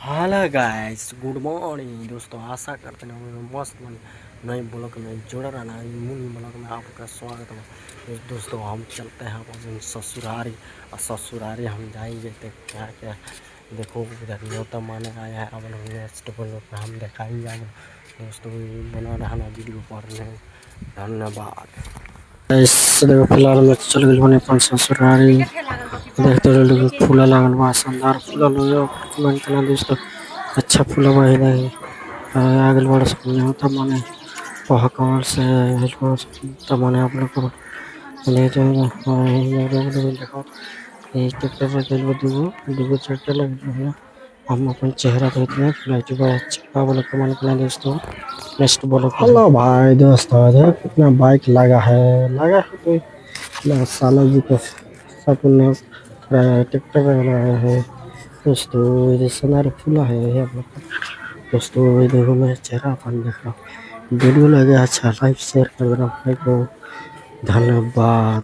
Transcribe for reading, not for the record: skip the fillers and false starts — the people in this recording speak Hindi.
हेलो गाइस, गुड मॉर्निंग दोस्तों। आशा करते हैं हम मस्त मन नए ब्लॉग में जुड़ रहना है। मूल ब्लॉग में आपका स्वागत है। दोस्तों हम चलते हैं अपन ससुरारी और ससुरारी हम जाएंगे तो क्या क्या देखो उधर न्योता माने आया है। अब नेक्स्ट ब्लॉग में हम दिखाएंगे। अब दोस्तों बना रहना वीडियो पर धन्यवाद। देखो फिलहाल में चल गई बने अपन ससुरारी देखते रहो। फूला लागल बा, शानदार फूला लोग दोस्तों। अच्छा फूला बा आगल बड़ा सामने होता माने पहाड़ से तमाने आप लोग को ले जाएगा। देखो ये ट्रैक्टर पर चल दुगो दुगो ट्रैक्टर लगे हैं। हम अपन चेहरा देखते हैं फ्लाइट बड़ा अच्छा वाला कमान के दोस्तों। नेक्स्ट बोलो। हेलो भाई दोस्तों, देखो कितना बाइक लगा है तो इतना साला जी का सपना ट्रैक्टर लगा है दोस्तों। ये सोनार फूला है ये आप लोग का। दोस्तों ये देखो मेरा चेहरा अपन देख रहा हूँ। वीडियो लगे अच्छा लाइक शेयर कर देना भाई को। धन्यवाद।